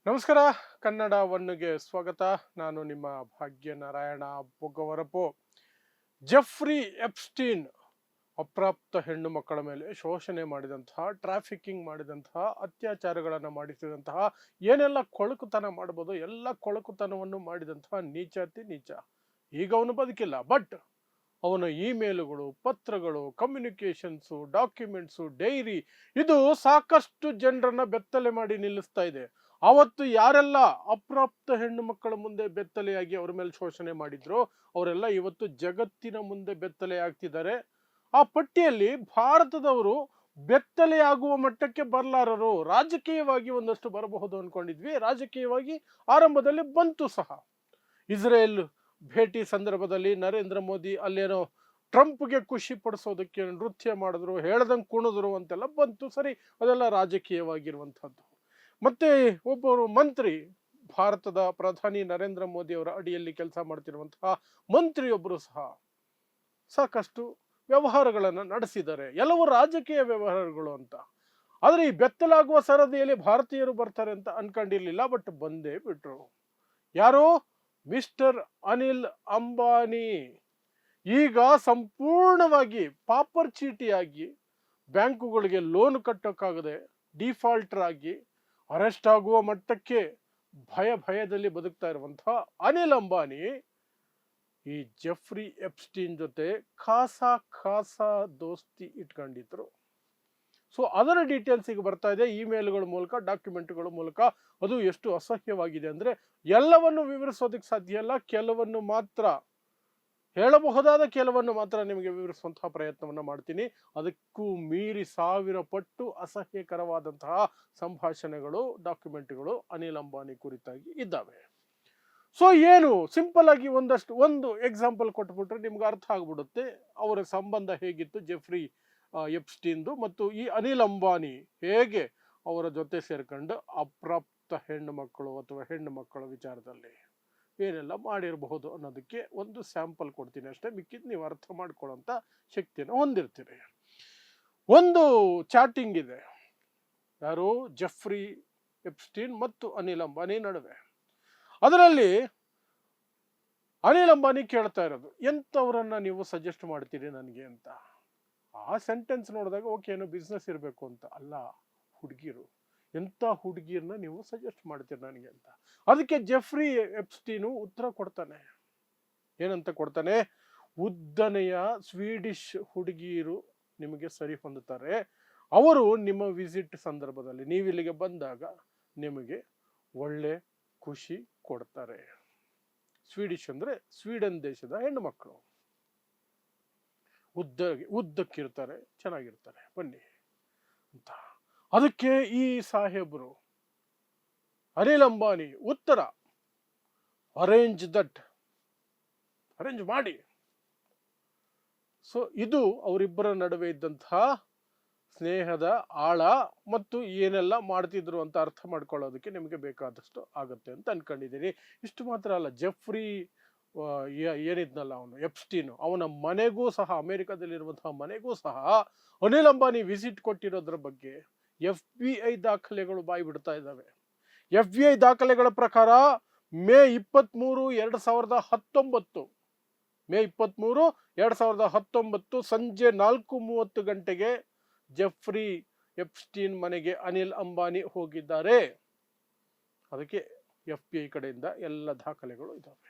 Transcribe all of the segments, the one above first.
ನಮಸ್ಕಾರ. ಕನ್ನಡ ಒನ್ಗೆ ಸ್ವಾಗತ. ನಾನು ನಿಮ್ಮ ಭಾಗ್ಯನಾರಾಯಣ ಬೊಗ್ಗವರಪು. ಜೆಫ್ರಿ ಎಪ್ಸ್ಟೀನ್ ಅಪ್ರಾಪ್ತ ಹೆಣ್ಣು ಮಕ್ಕಳ ಮೇಲೆ ಶೋಷಣೆ ಮಾಡಿದಂತಹ, ಟ್ರಾಫಿಕಿಂಗ್ ಮಾಡಿದಂತಹ, ಅತ್ಯಾಚಾರಗಳನ್ನು ಮಾಡಿಸಿದಂತಹ, ಏನೆಲ್ಲ ಕೊಳಕುತನ ಮಾಡ್ಬೋದು ಎಲ್ಲ ಕೊಳಕುತನವನ್ನು ಮಾಡಿದಂತಹ ನೀಚಾತಿ ನೀಚ. ಈಗ ಅವನು ಬದುಕಿಲ್ಲ, ಬಟ್ ಅವನ ಇಮೇಲುಗಳು, ಪತ್ರಗಳು, ಕಮ್ಯುನಿಕೇಶನ್ಸು, ಡಾಕ್ಯುಮೆಂಟ್ಸು, ಡೈರಿ ಇದು ಸಾಕಷ್ಟು ಜನರನ್ನ ಬೆತ್ತಲೆ ಮಾಡಿ ನಿಲ್ಲಿಸ್ತಾ ಇದೆ. ಅವತ್ತು ಯಾರೆಲ್ಲ ಅಪ್ರಾಪ್ತ ಹೆಣ್ಣು ಮಕ್ಕಳ ಮುಂದೆ ಬೆತ್ತಲೆಯಾಗಿ ಅವರ ಮೇಲೆ ಶೋಷಣೆ ಮಾಡಿದ್ರು ಅವರೆಲ್ಲ ಇವತ್ತು ಜಗತ್ತಿನ ಮುಂದೆ ಬೆತ್ತಲೆ ಆಗ್ತಿದ್ದಾರೆ. ಆ ಪಟ್ಟಿಯಲ್ಲಿ ಭಾರತದವರು ಬೆತ್ತಲೆಯಾಗುವ ಮಟ್ಟಕ್ಕೆ ಬರಲಾರರು. ರಾಜಕೀಯವಾಗಿ ಒಂದಷ್ಟು ಬರಬಹುದು ಅನ್ಕೊಂಡಿದ್ವಿ, ರಾಜಕೀಯವಾಗಿ ಆರಂಭದಲ್ಲಿ ಬಂತು ಸಹ. ಇಸ್ರೇಲ್ ಭೇಟಿ ಸಂದರ್ಭದಲ್ಲಿ ನರೇಂದ್ರ ಮೋದಿ ಅಲ್ಲೇನೋ ಟ್ರಂಪ್ಗೆ ಖುಷಿ ಪಡಿಸೋದಕ್ಕೆ ನೃತ್ಯ ಮಾಡಿದ್ರು, ಹೇಳ್ದಂಗೆ ಕುಣಿದ್ರು ಅಂತೆಲ್ಲ ಬಂತು. ಸರಿ, ಅದೆಲ್ಲ ರಾಜಕೀಯವಾಗಿರುವಂಥದ್ದು. ಮತ್ತೆ ಒಬ್ಬರು ಮಂತ್ರಿ, ಭಾರತದ ಪ್ರಧಾನಿ ನರೇಂದ್ರ ಮೋದಿ ಅವರ ಅಡಿಯಲ್ಲಿ ಕೆಲಸ ಮಾಡ್ತಿರುವಂತಹ ಮಂತ್ರಿಯೊಬ್ಬರು ಸಹ ಸಾಕಷ್ಟು ವ್ಯವಹಾರಗಳನ್ನು ನಡೆಸಿದ್ದಾರೆ, ಎಲ್ಲವೂ ರಾಜಕೀಯ ವ್ಯವಹಾರಗಳು ಅಂತ. ಆದ್ರೆ ಈ ಬೆತ್ತಲಾಗುವ ಸರದಿಯಲ್ಲಿ ಭಾರತೀಯರು ಬರ್ತಾರೆ ಅಂತ ಅನ್ಕೊಂಡಿರ್ಲಿಲ್ಲ, ಬಟ್ ಬಂದೇ ಬಿಟ್ರು. ಯಾರು? ಮಿಸ್ಟರ್ ಅನಿಲ್ ಅಂಬಾನಿ. ಈಗ ಸಂಪೂರ್ಣವಾಗಿ ಪಾಪರ್ ಚೀಟಿಯಾಗಿ, ಬ್ಯಾಂಕುಗಳಿಗೆ ಲೋನ್ ಕಟ್ಟೋಕ್ಕಾಗದೆ ಡಿಫಾಲ್ಟರ್ ಆಗಿ, ಅರೆಸ್ಟ್ ಆಗುವ ಮಟ್ಟಕ್ಕೆ ಭಯದಲ್ಲಿ ಬದುಕ್ತಾ ಇರುವಂತಹ ಅನಿಲ್ ಅಂಬಾನಿ ಈ ಜೆಫ್ರಿ ಎಪ್ಸ್ಟೀನ್ ಜೊತೆ ಖಾಸಾ ದೋಸ್ತಿ ಇಟ್ಕೊಂಡಿದ್ರು. ಸೊ ಅದರ ಡೀಟೇಲ್ಸ್ ಈಗ ಬರ್ತಾ ಇದೆ ಇಮೇಲ್ಗಳ ಮೂಲಕ, ಡಾಕ್ಯುಮೆಂಟ್ಗಳ ಮೂಲಕ. ಅದು ಎಷ್ಟು ಅಸಹ್ಯವಾಗಿದೆ ಅಂದ್ರೆ ಎಲ್ಲವನ್ನು ವಿವರಿಸೋದಕ್ಕೆ ಸಾಧ್ಯ ಇಲ್ಲ, ಕೆಲವನ್ನು ಮಾತ್ರ ಹೇಳಬಹುದಾದ ಕೆಲವನ್ನು ಮಾತ್ರ ನಿಮಗೆ ವಿವರಿಸುವಂತಹ ಪ್ರಯತ್ನವನ್ನು ಮಾಡ್ತೀನಿ. ಅದಕ್ಕೂ ಮೀರಿ 1000 ಪಟ್ಟು ಅಸಹ್ಯಕರವಾದಂತಹ ಸಂಭಾಷಣೆಗಳು, ಡಾಕ್ಯುಮೆಂಟ್ಗಳು ಅನಿಲ್ ಅಂಬಾನಿ ಕುರಿತಾಗಿ ಇದ್ದಾವೆ. ಸೊ ಏನು ಸಿಂಪಲ್ ಆಗಿ ಒಂದು ಎಕ್ಸಾಂಪಲ್ ಕೊಟ್ಬಿಟ್ರೆ ನಿಮ್ಗೆ ಅರ್ಥ ಆಗ್ಬಿಡುತ್ತೆ ಅವರ ಸಂಬಂಧ ಹೇಗಿತ್ತು ಜೆಫ್ರಿ ಎಪ್ಸ್ಟೀನ್ದು ಮತ್ತು ಈ ಅನಿಲ್ ಅಂಬಾನಿ ಹೇಗೆ ಅವರ ಜೊತೆ ಸೇರ್ಕೊಂಡು ಅಪ್ರಾಪ್ತ ಹೆಣ್ಣು ಮಕ್ಕಳು ಅಥವಾ ಹೆಣ್ಣು ಮಕ್ಕಳ ವಿಚಾರದಲ್ಲಿ ಏನೆಲ್ಲ ಮಾಡಿರಬಹುದು ಅನ್ನೋದಕ್ಕೆ ಒಂದು ಸ್ಯಾಂಪಲ್ ಕೊಡ್ತೀನಿ ಅಷ್ಟೇ. ಮಿಕ್ಕಿದ್ ನೀವು ಅರ್ಥ ಮಾಡ್ಕೊಳ್ಳೋಂಥ ಶಕ್ತಿಯನ್ನು ಹೊಂದಿರ್ತೀರಿ. ಒಂದು ಚಾಟಿಂಗ್ ಇದೆ, ಯಾರು? ಜೆಫ್ರಿ ಎಪ್ಸ್ಟೀನ್ ಮತ್ತು ಅನಿಲ್ ಅಂಬಾನಿ ನಡುವೆ. ಅದರಲ್ಲಿ ಅನಿಲ್ ಅಂಬಾನಿ ಕೇಳ್ತಾ ಇರೋದು, ಎಂಥವ್ರನ್ನ ನೀವು ಸಜೆಸ್ಟ್ ಮಾಡ್ತೀರಿ ನನಗೆ ಅಂತ. ಆ ಸೆಂಟೆನ್ಸ್ ನೋಡಿದಾಗ ಓಕೆ, ಏನೋ ಬಿಸ್ನೆಸ್ ಇರಬೇಕು ಅಂತ ಅಲ್ಲ, ಹುಡುಗಿರು, ಎಂಥ ಹುಡುಗಿಯನ್ನ ನೀವು ಸಜೆಸ್ಟ್ ಮಾಡ್ತೀರಿ ನನಗೆ ಅಂತ. ಅದಕ್ಕೆ ಜೆಫ್ರಿ ಎಪ್ಸ್ಟೀನು ಉತ್ತರ ಕೊಡ್ತಾನೆ. ಏನಂತ ಕೊಡ್ತಾನೆ? ಉದ್ದನೆಯ ಸ್ವೀಡಿಶ್ ಹುಡುಗಿಯರು ನಿಮಗೆ ಸರಿ ಹೊಂದುತ್ತಾರೆ. ಅವರು ನಿಮ್ಮ ವಿಸಿಟ್ ಸಂದರ್ಭದಲ್ಲಿ, ನೀವಿಲ್ಲಿಗೆ ಬಂದಾಗ ನಿಮಗೆ ಒಳ್ಳೆ ಖುಷಿ ಕೊಡ್ತಾರೆ. ಸ್ವೀಡಿಶ್ ಅಂದ್ರೆ ಸ್ವೀಡನ್ ದೇಶದ ಹೆಣ್ಣು ಮಕ್ಕಳು, ಉದ್ದಕ್ಕಿರ್ತಾರೆ, ಚೆನ್ನಾಗಿರ್ತಾರೆ, ಬನ್ನಿ ಅಂತ. ಅದಕ್ಕೆ ಈ ಸಾಹೇಬರು ಅನಿಲ್ ಅಂಬಾನಿ ಉತ್ತರ, ಅರೇಂಜ್ ಮಾಡಿ. ಸೊ ಇದು ಅವರಿಬ್ಬರ ನಡುವೆ ಇದ್ದಂತಹ ಸ್ನೇಹದ ಆಳ ಮತ್ತು ಏನೆಲ್ಲ ಮಾಡ್ತಿದ್ರು ಅಂತ ಅರ್ಥ ಮಾಡ್ಕೊಳ್ಳೋದಕ್ಕೆ ನಿಮಗೆ ಬೇಕಾದಷ್ಟು ಆಗುತ್ತೆ ಅಂತ ಅನ್ಕೊಂಡಿದ್ದೀನಿ. ಇಷ್ಟು ಮಾತ್ರ ಅಲ್ಲ, ಜೆಫ್ರಿ ಏನಿದ್ನಲ್ಲ ಅವನು ಎಪ್ಸ್ಟೀನು, ಅವನ ಮನೆಗೂ ಸಹ, ಅಮೆರಿಕದಲ್ಲಿರುವಂತಹ ಮನೆಗೂ ಸಹ ಅನಿಲ್ ಅಂಬಾನಿ ವಿಸಿಟ್ ಕೊಟ್ಟಿರೋದ್ರ ಬಗ್ಗೆ FBI ದಾಖಲೆಗಳು ಬಾಯಿ ಬಿಡ್ತಾ ಇದ್ದಾವೆ. FBI ದಾಖಲೆಗಳ ಪ್ರಕಾರ ಮೇ 23, 2019 ಮೇ 23, 2019 ಸಂಜೆ 4:30 ಗಂಟೆಗೆ ಜೆಫ್ರಿ ಎಪ್ಸ್ಟೀನ್ ಮನೆಗೆ ಅನಿಲ್ ಅಂಬಾನಿ ಹೋಗಿದ್ದಾರೆ. ಅದಕ್ಕೆ FBI ಕಡೆಯಿಂದ ಎಲ್ಲ ದಾಖಲೆಗಳು ಇದ್ದಾವೆ.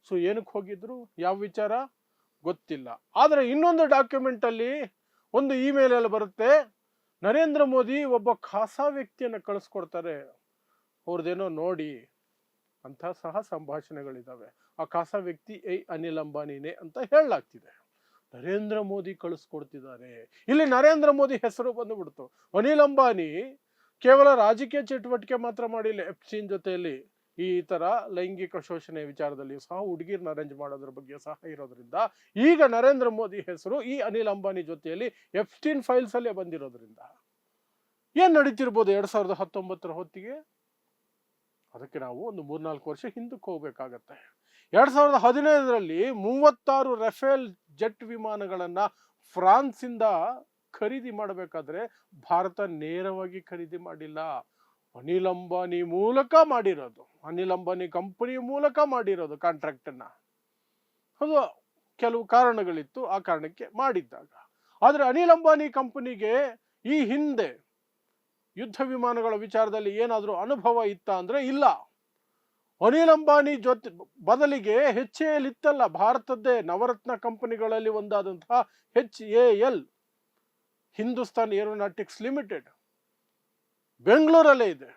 ಸೊ ಏನಕ್ಕೆ ಹೋಗಿದ್ರು, ಯಾವ ವಿಚಾರ ಗೊತ್ತಿಲ್ಲ. ಆದರೆ ಇನ್ನೊಂದು ಡಾಕ್ಯುಮೆಂಟ್ ಅಲ್ಲಿ, ಒಂದು ಇಮೇಲ್ ಅಲ್ಲಿ ಬರುತ್ತೆ, ನರೇಂದ್ರ ಮೋದಿ ಒಬ್ಬ ಖಾಸಾ ವ್ಯಕ್ತಿಯನ್ನು ಕಳಿಸ್ಕೊಡ್ತಾರೆ, ಅವ್ರದ್ದೇನೋ ನೋಡಿ ಅಂತ ಸಹ ಸಂಭಾಷಣೆಗಳಿದ್ದಾವೆ. ಆ ಖಾಸಾ ವ್ಯಕ್ತಿ ಅನಿಲ್ ಅಂಬಾನಿನೇ ಅಂತ ಹೇಳಲಾಗ್ತಿದೆ. ನರೇಂದ್ರ ಮೋದಿ ಕಳಿಸ್ಕೊಡ್ತಿದ್ದಾರೆ. ಇಲ್ಲಿ ನರೇಂದ್ರ ಮೋದಿ ಹೆಸರು ಬಂದುಬಿಡ್ತು. ಅನಿಲ್ ಅಂಬಾನಿ ಕೇವಲ ರಾಜಕೀಯ ಚಟುವಟಿಕೆ ಮಾತ್ರ ಮಾಡಿಲ್ಲ, ಎಪ್ಸ್ಟೀನ್ ಜೊತೆಯಲ್ಲಿ ಈ ತರ ಲೈಂಗಿಕ ಶೋಷಣೆ ವಿಚಾರದಲ್ಲಿ ಸಹ ಹುಡುಗಿರ್ನ ಅರೇಂಜ್ ಮಾಡೋದ್ರ ಬಗ್ಗೆ ಸಹ ಇರೋದ್ರಿಂದ ಈಗ ನರೇಂದ್ರ ಮೋದಿ ಹೆಸರು ಈ ಅನಿಲ್ ಅಂಬಾನಿ ಜೊತೆಯಲ್ಲಿ ಎಪ್ಸ್ಟೀನ್ ಫೈಲ್ಸ್ ಅಲ್ಲೇ ಬಂದಿರೋದ್ರಿಂದ ಏನ್ ನಡೀತಿರ್ಬೋದು 2019 ಹೊತ್ತಿಗೆ. ಅದಕ್ಕೆ ನಾವು ಒಂದು 3-4 ವರ್ಷ ಹಿಂದಕ್ಕೆ ಹೋಗ್ಬೇಕಾಗತ್ತೆ. 2015ರಲ್ಲಿ 36 ರಫೇಲ್ ಜೆಟ್ ವಿಮಾನಗಳನ್ನ ಫ್ರಾನ್ಸ್ ಇಂದ ಖರೀದಿ ಮಾಡಬೇಕಾದ್ರೆ ಭಾರತ ನೇರವಾಗಿ ಖರೀದಿ ಮಾಡಿಲ್ಲ, ಅನಿಲ್ ಅಂಬಾನಿ ಮೂಲಕ ಮಾಡಿರೋದು, ಅನಿಲ್ ಅಂಬಾನಿ ಕಂಪನಿ ಮೂಲಕ ಮಾಡಿರೋದು ಕಾಂಟ್ರಾಕ್ಟನ್ನು. ಅದು ಕೆಲವು ಕಾರಣಗಳಿತ್ತು, ಆ ಕಾರಣಕ್ಕೆ ಮಾಡಿದ್ದಾಗ. ಆದರೆ ಅನಿಲ್ ಅಂಬಾನಿ ಕಂಪನಿಗೆ ಈ ಹಿಂದೆ ಯುದ್ಧ ವಿಮಾನಗಳ ವಿಚಾರದಲ್ಲಿ ಏನಾದರೂ ಅನುಭವ ಇತ್ತ ಅಂದರೆ ಇಲ್ಲ. ಅನಿಲ್ ಅಂಬಾನಿ ಜೊತೆ ಬದಲಿಗೆ HAL ಇತ್ತಲ್ಲ, ಭಾರತದ್ದೇ ನವರತ್ನ ಕಂಪನಿಗಳಲ್ಲಿ ಒಂದಾದಂತಹ HAL, ಹಿಂದೂಸ್ತಾನ್ ಏರೋನಾಟಿಕ್ಸ್ ಲಿಮಿಟೆಡ್, ಬೆಂಗಳೂರಲ್ಲೇ ಇದೆ.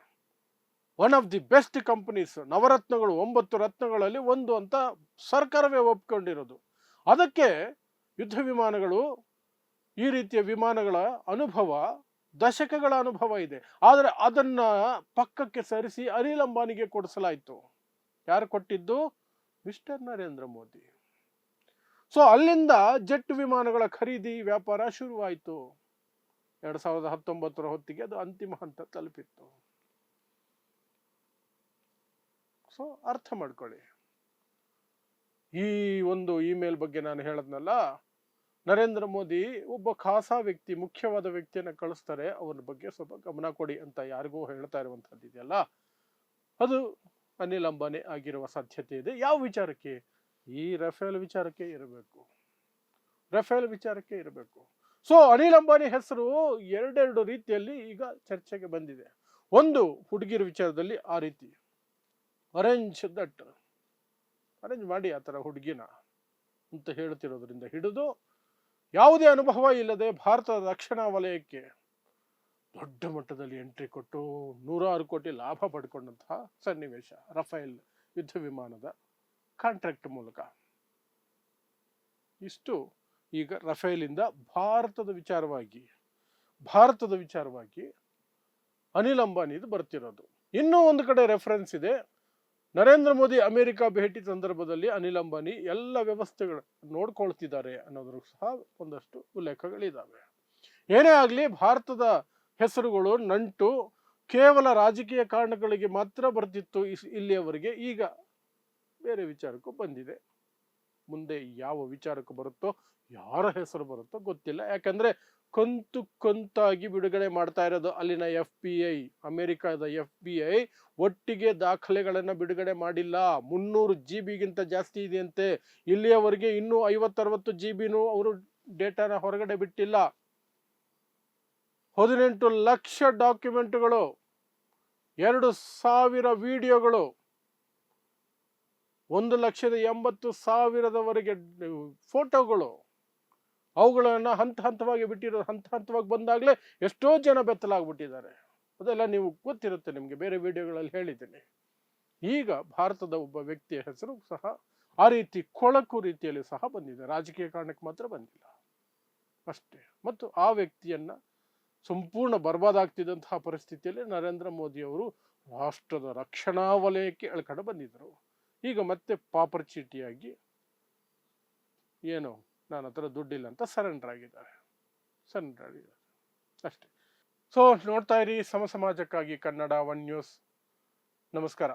One of the best companies, ನವರತ್ನಗಳು 9 ರತ್ನಗಳಲ್ಲಿ ಒಂದು ಅಂತ ಸರ್ಕಾರವೇ ಒಪ್ಕೊಂಡಿರೋದು. ಅದಕ್ಕೆ ಯುದ್ಧ ವಿಮಾನಗಳು, ಈ ರೀತಿಯ ವಿಮಾನಗಳ ಅನುಭವ ದಶಕಗಳ ಅನುಭವ ಇದೆ. ಆದರೆ ಅದನ್ನ ಪಕ್ಕಕ್ಕೆ ಸರಿಸಿ ಅನಿಲ್ ಅಂಬಾನಿಗೆ ಕೊಡಿಸಲಾಯಿತು. ಯಾರು ಕೊಟ್ಟಿದ್ದು? ಮಿಸ್ಟರ್ ನರೇಂದ್ರ ಮೋದಿ. ಸೊ ಅಲ್ಲಿಂದ ಜೆಟ್ ವಿಮಾನಗಳ ಖರೀದಿ ವ್ಯಾಪಾರ ಶುರುವಾಯಿತು. 2019 ಹೊತ್ತಿಗೆ ಅದು ಅಂತಿಮ ಹಂತ ತಲುಪಿತ್ತು. ಸೊ ಅರ್ಥ ಮಾಡ್ಕೊಳ್ಳಿ. ಈ ಒಂದು ಇಮೇಲ್ ಬಗ್ಗೆ ನಾನು ಹೇಳದ್ನಲ್ಲ, ನರೇಂದ್ರ ಮೋದಿ ಒಬ್ಬ ಖಾಸಾ ವ್ಯಕ್ತಿ, ಮುಖ್ಯವಾದ ವ್ಯಕ್ತಿಯನ್ನು ಕಳಿಸ್ತಾರೆ, ಅವರ ಬಗ್ಗೆ ಸ್ವಲ್ಪ ಗಮನ ಕೊಡಿ ಅಂತ ಯಾರಿಗೂ ಹೇಳ್ತಾ ಇರುವಂತದ್ದು ಇದೆಯಲ್ಲ, ಅದು ಅನಿಲ್ ಅಂಬಾನಿ ಆಗಿರುವ ಸಾಧ್ಯತೆ ಇದೆ. ಯಾವ ವಿಚಾರಕ್ಕೆ? ಈ ರಫೇಲ್ ವಿಚಾರಕ್ಕೆ ಇರಬೇಕು, ರಫೇಲ್ ವಿಚಾರಕ್ಕೆ ಇರಬೇಕು. ಸೊ ಅನಿಲ್ ಅಂಬಾನಿ ಹೆಸರು ಎರಡೆರಡು ರೀತಿಯಲ್ಲಿ ಈಗ ಚರ್ಚೆಗೆ ಬಂದಿದೆ. ಒಂದು, ಹುಡುಗಿರ ವಿಚಾರದಲ್ಲಿ ಆ ರೀತಿ ಅರೇಂಜ್ ಮಾಡಿ ಆ ಥರ ಹುಡುಗಿನ ಅಂತ ಹೇಳ್ತಿರೋದ್ರಿಂದ ಹಿಡಿದು, ಯಾವುದೇ ಅನುಭವ ಇಲ್ಲದೆ ಭಾರತದ ರಕ್ಷಣಾ ವಲಯಕ್ಕೆ ದೊಡ್ಡ ಮಟ್ಟದಲ್ಲಿ ಎಂಟ್ರಿ ಕೊಟ್ಟು 106 ಕೋಟಿ ಲಾಭ ಪಡ್ಕೊಂಡಂತಹ ಸನ್ನಿವೇಶ ರಫೇಲ್ ಯುದ್ಧ ವಿಮಾನದ ಕಾಂಟ್ರಾಕ್ಟ್ ಮೂಲಕ. ಇಷ್ಟು ಈಗ ರಫೇಲಿಂದ ಭಾರತದ ವಿಚಾರವಾಗಿ ಅನಿಲ್ ಅಂಬಾನಿದು ಬರ್ತಿರೋದು. ಇನ್ನೂ ಒಂದು ಕಡೆ ರೆಫರೆನ್ಸ್ ಇದೆ. ನರೇಂದ್ರ ಮೋದಿ ಅಮೆರಿಕ ಭೇಟಿ ಸಂದರ್ಭದಲ್ಲಿ ಅನಿಲ್ ಅಂಬಾನಿ ಎಲ್ಲ ವ್ಯವಸ್ಥೆಗಳು ನೋಡ್ಕೊಳ್ತಿದ್ದಾರೆ ಅನ್ನೋದ್ರ ಸಹ ಒಂದಷ್ಟು ಉಲ್ಲೇಖಗಳಿದ್ದಾವೆ. ಏನೇ ಆಗಲಿ, ಭಾರತದ ಹೆಸರುಗಳು ನಂಟು ಕೇವಲ ರಾಜಕೀಯ ಕಾರಣಗಳಿಗೆ ಮಾತ್ರ ಬರ್ತಿತ್ತು ಇಲ್ಲಿಯವರೆಗೆ. ಈಗ ಬೇರೆ ವಿಚಾರಕ್ಕೂ ಬಂದಿದೆ. ಮುಂದೆ ಯಾವ ವಿಚಾರಕ್ಕೂ ಬರುತ್ತೋ, ಯಾರ ಹೆಸರು ಬರುತ್ತೋ ಗೊತ್ತಿಲ್ಲ. ಯಾಕಂದ್ರೆ ಕಂತಾಗಿ ಬಿಡುಗಡೆ ಮಾಡ್ತಾ ಇರೋದು ಅಲ್ಲಿನ FBI, ಅಮೆರಿಕದ FBI ಒಟ್ಟಿಗೆ ದಾಖಲೆಗಳನ್ನ ಬಿಡುಗಡೆ ಮಾಡಿಲ್ಲ. 300 GB ಜಾಸ್ತಿ ಇದೆಯಂತೆ. ಇಲ್ಲಿಯವರೆಗೆ ಇನ್ನೂ 50-60 GB ಅವರು ಡೇಟಾನ ಹೊರಗಡೆ ಬಿಟ್ಟಿಲ್ಲ. 18 ಲಕ್ಷ ಡಾಕ್ಯುಮೆಂಟ್ಗಳು, 2,000 ವಿಡಿಯೋಗಳು, 1,80,000 ಫೋಟೋಗಳು, ಅವುಗಳನ್ನ ಹಂತವಾಗಿ ಬಿಟ್ಟಿರೋದು. ಹಂತವಾಗಿ ಬಂದಾಗಲೇ ಎಷ್ಟೋ ಜನ ಬೆತ್ತಲಾಗ್ಬಿಟ್ಟಿದ್ದಾರೆ. ಅದೆಲ್ಲ ನೀವು ಗೊತ್ತಿರುತ್ತೆ ನಿಮಗೆ, ಬೇರೆ ವಿಡಿಯೋಗಳಲ್ಲಿ ಹೇಳಿದ್ದೀನಿ. ಈಗ ಭಾರತದ ಒಬ್ಬ ವ್ಯಕ್ತಿಯ ಹೆಸರು ಸಹ ಆ ರೀತಿ ಕೊಳಕು ರೀತಿಯಲ್ಲಿ ಸಹ ಬಂದಿದೆ. ರಾಜಕೀಯ ಕಾರಣಕ್ಕೆ ಮಾತ್ರ ಬಂದಿಲ್ಲ ಅಷ್ಟೇ. ಮತ್ತು ಆ ವ್ಯಕ್ತಿಯನ್ನ ಸಂಪೂರ್ಣ ಬರ್ಬಾದಾಗ್ತಿದ್ದಂತಹ ಪರಿಸ್ಥಿತಿಯಲ್ಲಿ ನರೇಂದ್ರ ಮೋದಿ ಅವರು ರಾಷ್ಟ್ರದ ರಕ್ಷಣಾ ವಲಯಕ್ಕೆ ಎಳ್ಕೊಂಡು ಬಂದಿದ್ದರು. ಈಗ ಮತ್ತೆ ಪಾಪರ್ ಚೀಟಿಯಾಗಿ ಏನು ನನ್ನ ಹತ್ರ ದುಡ್ಡಿಲ್ಲ ಅಂತ ಸರೆಂಡರ್ ಆಗಿದ್ದಾರೆ ಅಷ್ಟೇ. ಸೊ ನೋಡ್ತಾ ಇರಿ ಸಮಾಜಕ್ಕಾಗಿ ಕನ್ನಡ 1 ನ್ಯೂಸ್. ನಮಸ್ಕಾರ.